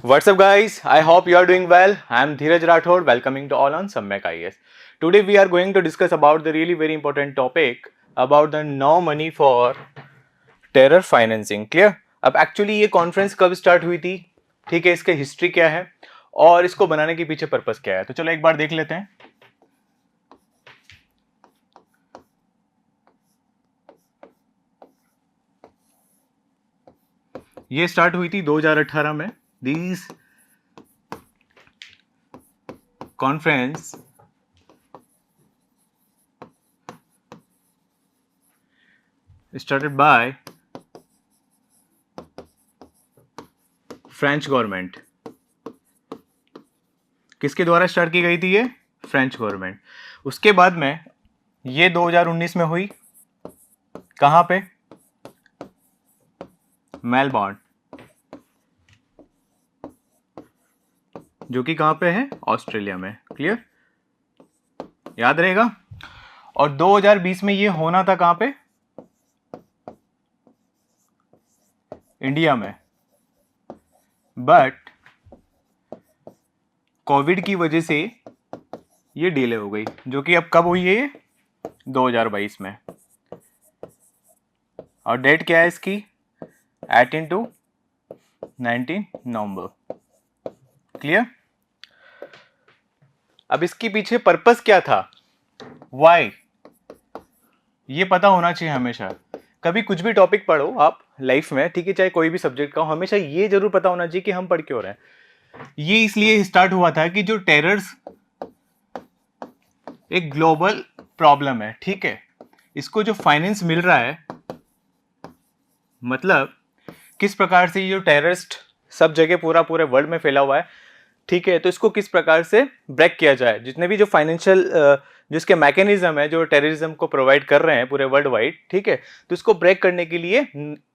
What's up, guys? I hope you are doing well. I am Dheeraj Rathod, welcoming to all on Samyak IAS. Today we are going to discuss about the really very important topic about the no money for terror financing. Clear? अब actually ये conference कब start हुई थी, ठीक है, इसका history क्या है और इसको बनाने के पीछे पर्पस क्या है, तो चलो एक बार देख लेते हैं. ये स्टार्ट हुई थी 2018 में. These conference started by French government. किसके द्वारा स्टार्ट की गई थी ये? French government. उसके बाद में ये 2019 में हुई. कहां पे? मेलबोर्न, जो कि कहां पे है? ऑस्ट्रेलिया में. क्लियर? याद रहेगा. और 2020 में ये होना था कहां पे? इंडिया में. बट कोविड की वजह से ये डिले हो गई, जो कि अब कब हुई है? ये 2022 में. और डेट क्या है इसकी? 18 to 19 नवंबर. क्लियर? अब इसके पीछे पर्पस क्या था? वाई? ये पता होना चाहिए हमेशा. कभी कुछ भी टॉपिक पढ़ो आप लाइफ में, ठीक है, चाहे कोई भी सब्जेक्ट का हो, हमेशा ये जरूर पता होना चाहिए कि हम पढ़ क्यों रहे हैं. ये इसलिए स्टार्ट हुआ था कि जो टेरर्स एक ग्लोबल प्रॉब्लम है, ठीक है, इसको जो फाइनेंस मिल रहा है, मतलब किस प्रकार से ये जो टेररिस्ट सब जगह पूरे वर्ल्ड में फैला हुआ है, ठीक है, तो इसको किस प्रकार से ब्रेक किया जाए. जितने भी जो फाइनेंशियल जिसके मैकेनिज्म है जो टेररिज्म को प्रोवाइड कर रहे हैं पूरे वर्ल्ड वाइड, ठीक है, तो इसको ब्रेक करने के लिए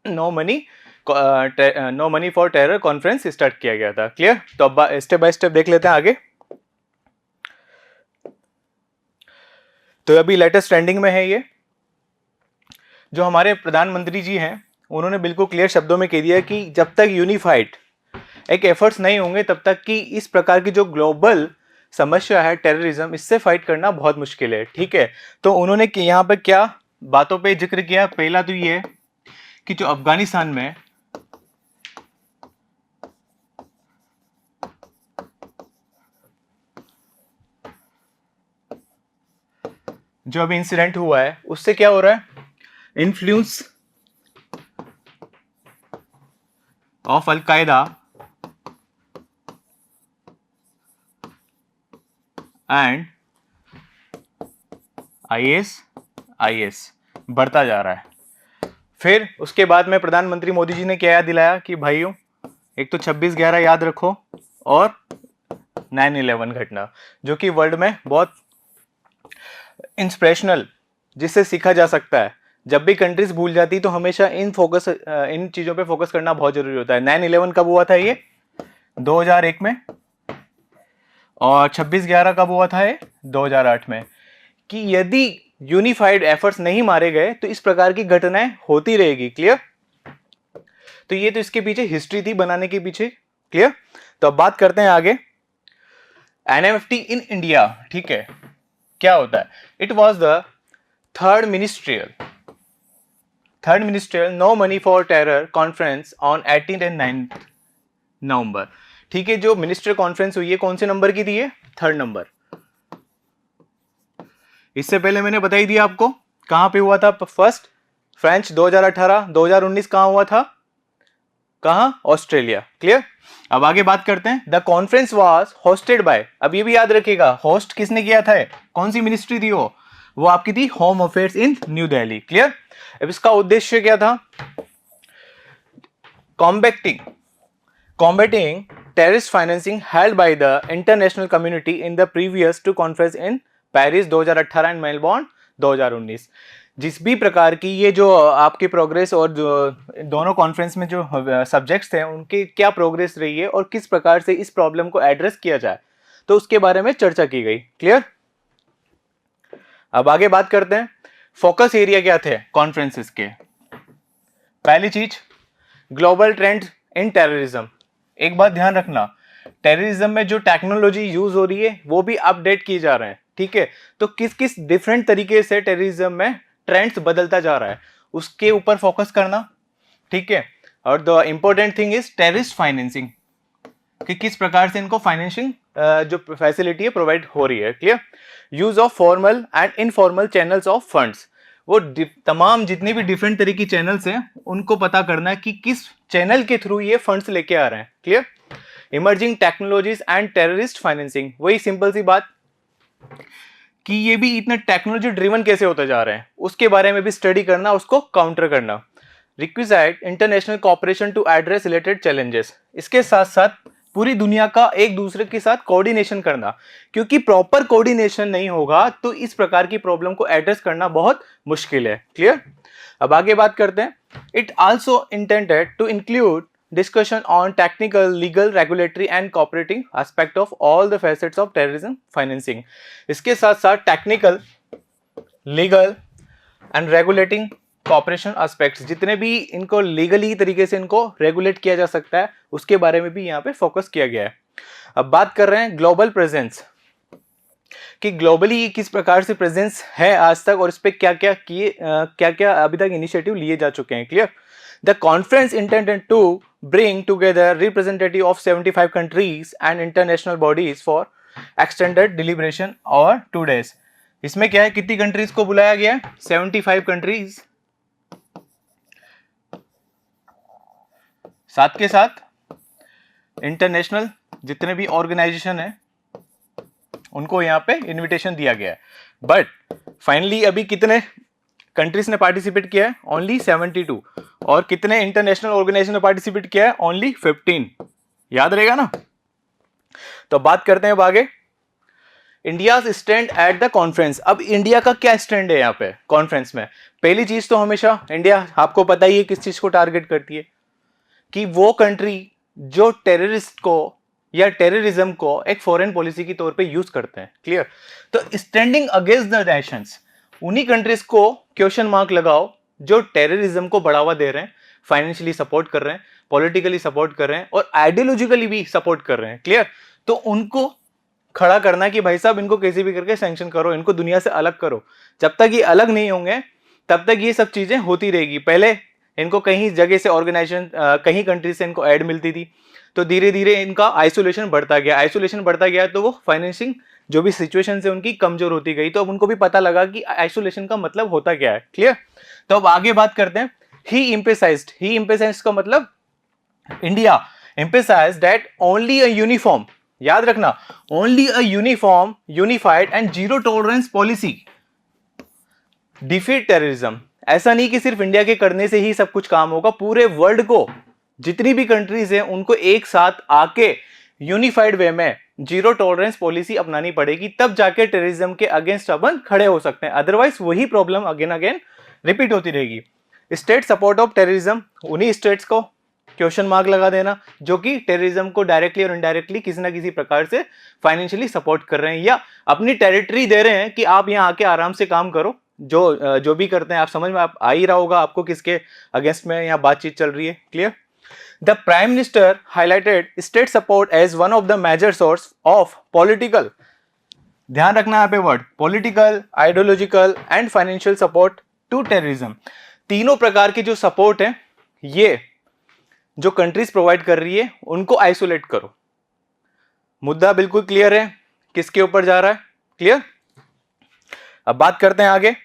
no money for terror conference start किया गया था. क्लियर? तो अब स्टेप बाय स्टेप देख लेते हैं आगे. तो अभी लेटेस्ट ट्रेंडिंग में है ये. जो हमारे प्रधानमंत्री जी हैं, उन्होंने बिल्कुल क्लियर शब्दों में कह दिया कि जब तक यूनिफाइड एक एफर्ट्स नहीं होंगे तब तक कि इस प्रकार की जो ग्लोबल समस्या है टेररिज्म, इससे फाइट करना बहुत मुश्किल है. ठीक है, तो उन्होंने यहाँ पे क्या बातों पे जिक्र किया? पहला तो ये कि जो अफगानिस्तान में जो अभी इंसिडेंट हुआ है, उससे क्या हो रहा है? Influence of al Qaeda and IS बढ़ता जा रहा है. फिर उसके बाद में प्रधानमंत्री मोदी जी ने क्या याद दिलाया कि भाइयों, एक तो 26/11 याद रखो और 9/11 घटना, जो कि वर्ल्ड में बहुत इंस्पिरेशनल, जिससे सीखा जा सकता है. जब भी कंट्रीज भूल जाती तो हमेशा इन चीजों पे फोकस करना बहुत जरूरी होता है. 9/11 कब हुआ था? ये 2001 में. और 26/11 कब हुआ था? ये 2008 में. कि यदि यूनिफाइड एफर्ट्स नहीं मारे गए तो इस प्रकार की घटनाएं होती रहेगी. क्लियर? तो ये तो इसके पीछे हिस्ट्री थी बनाने के पीछे. क्लियर? तो अब बात करते हैं आगे. एनएफटी इन इंडिया, ठीक है, क्या होता है? It was the third ministerial no money for terror conference on 18th and 9th November. ठीक है, जो मिनिस्टर कॉन्फ्रेंस हुई है कौन से नंबर की थी? ये 3rd नंबर. इससे पहले मैंने बता ही दिया आपको कहां पे हुआ था. फर्स्ट फ्रेंच 2018, 2019 कहां हुआ था? कहां? ऑस्ट्रेलिया. क्लियर? अब आगे बात करते हैं. The conference was hosted by, अब ये भी याद रखिएगा, होस्ट किसने किया था? कौन सी मिनिस्ट्री थी? वो आपकी थी home affairs in new Delhi. Clear? अब इसका उद्देश्य क्या था? combating terrorist financing held by the international community in the previous two conference in Paris 2018 and Melbourne 2019. जिस भी प्रकार की ये जो आपकी प्रोग्रेस और जो दोनों कॉन्फ्रेंस में जो सब्जेक्ट्स थे उनकी क्या प्रोग्रेस रही है और किस प्रकार से इस प्रॉब्लम को एड्रेस किया जाए, तो उसके बारे में चर्चा की गई. क्लियर? अब आगे बात करते हैं. फोकस एरिया क्या थे कॉन्फ्रेंसेस के? पहली चीज, ग्लोबल ट्रेंड इन टेररिज्म. एक बात ध्यान रखना, टेररिज्म में जो टेक्नोलॉजी यूज हो रही है वो भी अपडेट की जा रहे हैं, ठीक है। तो किस किस डिफरेंट तरीके से टेररिज्म में ट्रेंड्स बदलता जा रहा है उसके ऊपर फोकस करना, ठीक है। और the important thing is terrorist financing, कि किस प्रकार से इनको फाइनेंशिंग जो फैसिलिटी है प्रोवाइड हो रही है, clear. Use of formal and informal channels of funds, वो तमाम जितनी भी डिफरेंट तरह की चैनल्स हैं उनको पता करना है कि किस चैनल के थ्रू ये फंड्स लेके आ रहे हैं, clear. Emerging technologies and terrorist financing, वही सिंपल सी बात कि ये भी इतने टेक्नोलॉजी ड्रिवन कैसे होते जा रहे हैं उसके बारे में भी स्टडी करना, उसको काउंटर करना। Requisite international cooperation to address related challenges, इसके साथ साथ पूरी दुनिया का एक दूसरे के साथ कोऑर्डिनेशन करना, क्योंकि प्रॉपर कोऑर्डिनेशन नहीं होगा तो इस प्रकार की प्रॉब्लम को एड्रेस करना बहुत मुश्किल है, क्लियर। अब आगे बात करते हैं। It also intended to include discussion on technical, legal, regulatory and cooperating aspect of all the facets of terrorism financing. इसके साथ साथ technical, legal and regulating cooperation aspects, जितने भी इनको लीगली तरीके से इनको रेगुलेट किया जा सकता है उसके बारे में भी यहाँ पे फोकस किया गया है। अब बात कर रहे हैं ग्लोबल प्रेजेंस, कि ग्लोबली किस प्रकार से प्रेजेंस है आज तक और इस पे क्या क्या अभी तक इनिशिएटिव लिए जा चुके हैं, clear. The conference intended to bring together representative of 75 countries and international bodies for extended deliberation और 2 days. इसमें क्या है, कितनी कंट्रीज को बुलाया गया है? 75 कंट्रीज, साथ के साथ इंटरनेशनल जितने भी ऑर्गेनाइजेशन है उनको यहाँ पे इनविटेशन दिया गया है। बट फाइनली अभी कितने कंट्रीज ने पार्टिसिपेट किया है? ओनली 72। और कितने इंटरनेशनल ऑर्गेनाइजेशन ने पार्टिसिपेट किया है? ओनली 15। याद रहेगा ना। तो बात करते हैं अब आगे, India stand at the conference. अब इंडिया का क्या स्टैंड है यहाँ पे कॉन्फ्रेंस में? पहली चीज तो हमेशा इंडिया, आपको पता ही है किस चीज को टारगेट करती है, कि वो कंट्री जो टेररिस्ट को या टेररिज्म को एक फॉरेन पॉलिसी के तौर पे यूज करते हैं, क्लियर। तो स्टैंडिंग अगेंस्ट द नेशंस, उन्हीं कंट्रीज को क्वेश्चन मार्क लगाओ जो टेररिज्म को बढ़ावा दे रहे हैं, फाइनेंशियली सपोर्ट कर रहे हैं, पॉलिटिकली सपोर्ट कर रहे हैं और आइडियोलॉजिकली भी सपोर्ट कर रहे हैं, क्लियर। तो उनको खड़ा करना कि भाई साहब इनको कैसे भी करके सैंक्शन करो, इनको दुनिया से अलग करो। जब तक ये अलग नहीं होंगे तब तक ये सब चीजें होती रहेगी। पहले इनको कहीं जगह से ऑर्गेनाइजेशन, कहीं कंट्री से इनको एड मिलती थी, तो धीरे धीरे इनका आइसोलेशन बढ़ता गया, तो वो फाइनेंसिंग जो भी सिचुएशन है उनकी कमजोर होती गई। तो अब उनको भी पता लगा कि आइसोलेशन का मतलब होता क्या है, क्लियर। तो अब आगे बात करते हैं। ही एम्फेसाइज्ड का मतलब India emphasised that only a uniform, याद रखना, only a uniform, unified and zero tolerance policy defeat terrorism. ऐसा नहीं कि सिर्फ इंडिया के करने से ही सब कुछ काम होगा, पूरे वर्ल्ड को जितनी भी कंट्रीज हैं उनको एक साथ आके यूनिफाइड वे में जीरो टॉलरेंस पॉलिसी अपनानी पड़ेगी, तब जाके टेररिज्म के अगेंस्ट अपन खड़े हो सकते हैं। अदरवाइज वही प्रॉब्लम अगेन रिपीट होती रहेगी। स्टेट सपोर्ट ऑफ टेररिज्म, उन्हीं स्टेट्स को क्वेश्चन मार्क लगा देना जो कि टेररिज्म को डायरेक्टली और इनडायरेक्टली किसी ना किसी प्रकार से फाइनेंशियली सपोर्ट कर रहे हैं या अपनी टेरिटरी दे रहे हैं कि आप यहाँ आके आराम से काम करो। जो भी करते हैं आप समझ में आप आ ही रहा होगा आपको किसके अगेंस्ट में यहाँ बातचीत चल रही है, clear. The Prime Minister highlighted state support as one of the major source of political, ध्यान रखना यहाँ पे word, political, ideological and financial support to terrorism. तीनों प्रकार की जो सपोर्ट है ये जो कंट्रीज प्रोवाइड कर रही है उनको आइसोलेट करो। मुद्दा बिल्कुल क्लियर है किसके ऊपर जा रहा है, क्लियर। अब बात करते हैं आगे,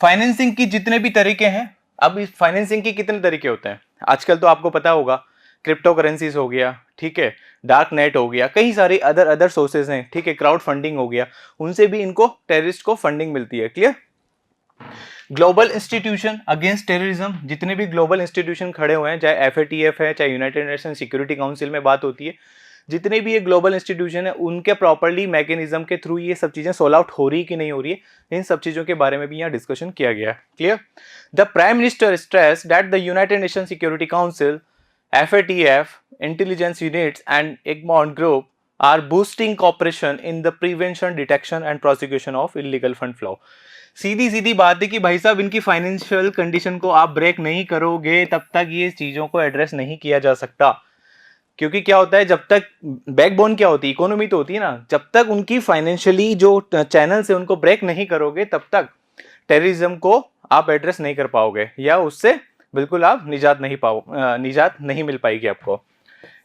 फाइनेंसिंग की जितने भी तरीके हैं। अब इस फाइनेंसिंग के कितने तरीके होते हैं आजकल तो आपको पता होगा, क्रिप्टो करेंसीज हो गया, ठीक है, डार्क नेट हो गया, कई सारे अदर सोर्सेज हैं, ठीक है, क्राउड फंडिंग हो गया, उनसे भी इनको टेररिस्ट को फंडिंग मिलती है, clear. Global institution against terrorism, जितने भी ग्लोबल इंस्टीट्यूशन खड़े हुए हैं, चाहे FATF है, चाहे यूनाइटेड नेशन सिक्योरिटी काउंसिल में बात होती है, जितने भी ये ग्लोबल इंस्टीट्यूशन है उनके प्रॉपर्ली मैकेनिज्म के थ्रू ये सब चीजें सोल्व आउट हो रही कि नहीं हो रही है, इन सब चीजों के बारे में भी यहाँ डिस्कशन किया गया, clear. The prime minister stress that the United Nation Security Council, FATF, intelligence units and Egmont group are boosting cooperation in the prevention, detection and prosecution of illegal fund flow. सीधी बात है कि भाई साहब इनकी financial condition को आप break नहीं करोगे तब तक ये चीजों को एड्रेस नहीं किया जा सकता। क्योंकि क्या होता है, जब तक बैकबोन क्या होती है, इकोनॉमी तो होती है ना, जब तक उनकी फाइनेंशियली जो चैनल से उनको ब्रेक नहीं करोगे तब तक टेररिज्म को आप एड्रेस नहीं कर पाओगे, या उससे बिल्कुल आप निजात नहीं मिल पाएगी आपको।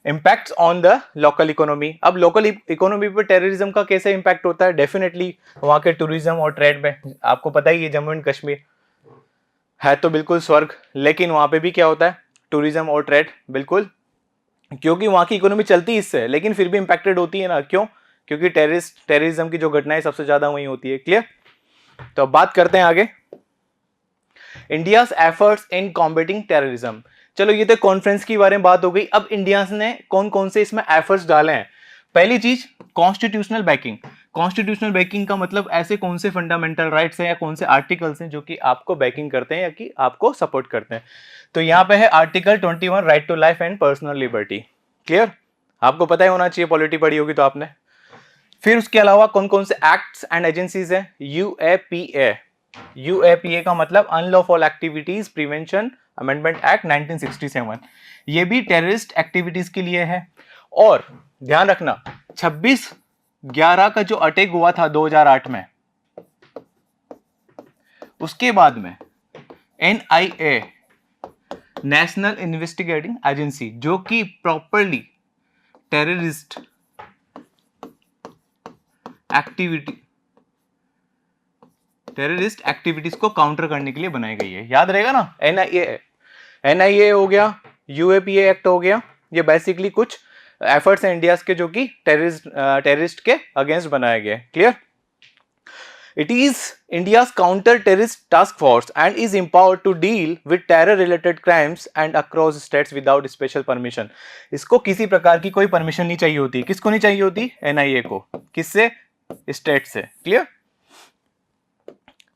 Impact on the local economy, अब लोकल इकोनॉमी पर टेररिज्म का कैसे इम्पैक्ट होता है? डेफिनेटली वहां के टूरिज्म और ट्रेड में, आपको पता ही है जम्मू एंड कश्मीर है तो बिल्कुल स्वर्ग, लेकिन वहां पे भी क्या होता है, टूरिज्म और ट्रेड बिल्कुल, क्योंकि वहां की इकोनॉमी चलती इससे है, लेकिन फिर भी इंपैक्टेड होती है ना, क्यों? क्योंकि टेररिज्म की जो घटनाएं सबसे ज्यादा वही होती है। क्लियर? तो अब बात करते हैं आगे, India's efforts in combating terrorism. चलो ये तो कॉन्फ्रेंस की बारे में बात हो गई। अब इंडिया ने कौन कौन से इसमें एफर्ट्स डाले हैं? पहली चीज, कॉन्स्टिट्यूशनल बैकिंग। कॉन्स्टिट्यूशनल बैकिंग का मतलब ऐसे कौन से फंडामेंटल राइट्स हैं या कौन से आर्टिकल्स हैं जो कि आपको बैकिंग करते हैं या कि आपको सपोर्ट करते हैं। तो यहां पे है article 21, right to life and personal liberty. Clear? आपको पता ही होना चाहिए, पॉलिटी पढ़ी होगी तो आपने। फिर उसके अलावा कौन कौन से एक्ट्स एंड एजेंसीज हैं? यूएपीए। यूएपीए का मतलब unlawful activities prevention amendment act 1967, ये भी टेररिस्ट एक्टिविटीज के लिए है। और ध्यान रखना, 26/11 का जो अटैक हुआ था 2008 में, उसके बाद में एनआईए, नेशनल इन्वेस्टिगेटिंग एजेंसी, जो कि प्रॉपरली टेररिस्ट एक्टिविटीज को काउंटर करने के लिए बनाई गई है। याद रहेगा ना, एनआईए हो गया, यूएपीए एक्ट हो गया, ये बेसिकली कुछ एफर्ट्स हैं इंडिया के जो कि टेररिस्ट के अगेंस्ट बनाए गए। Clear? It is India's counter terrorist task force and is empowered to deal with terror related crimes and across states without special permission. इसको किसी प्रकार की कोई परमिशन नहीं चाहिए होती। किसको नहीं चाहिए होती? एनआईए को। किससे? स्टेट से। क्लियर?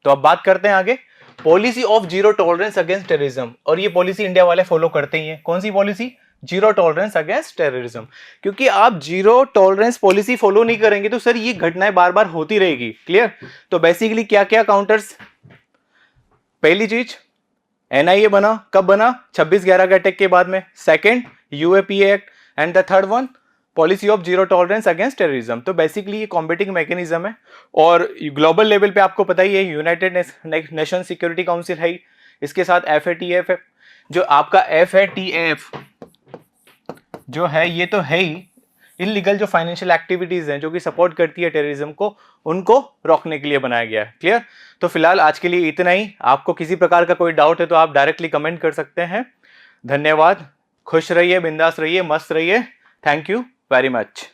तो अब बात करते हैं आगे, policy of zero tolerance against terrorism. और ये पॉलिसी इंडिया वाले फॉलो करते ही हैं। कौन सी policy? Zero tolerance against terrorism. क्योंकि आप जीरो टॉलरेंस पॉलिसी फॉलो नहीं करेंगे तो सर ये घटनाएं बार बार होती रहेगी। क्लियर? तो बेसिकली क्या क्या काउंटर्स? पहली चीज, एनआईए बना, कब बना? 26/11 के अटैक के बाद में। Second, UAPA act, and the third one, policy of zero tolerance against terrorism. तो बेसिकली ये कॉम्बेटिंग मैकेनिज्म है। और ग्लोबल लेवल पे आपको पता ही है, यूनाइटेड नेशन सिक्योरिटी काउंसिल है, इसके साथ एफएटीएफ है। जो आपका एफएटीएफ जो है, ये तो है ही इलीगल जो फाइनेंशियल एक्टिविटीज हैं जो कि सपोर्ट करती है टेररिज्म को, उनको रोकने के लिए बनाया गया है। क्लियर? तो फिलहाल आज के लिए इतना ही। आपको किसी प्रकार का कोई डाउट है तो आप डायरेक्टली कमेंट कर सकते हैं। धन्यवाद। खुश रहिए, बिंदास रहिए, मस्त रहिए। Thank you very much.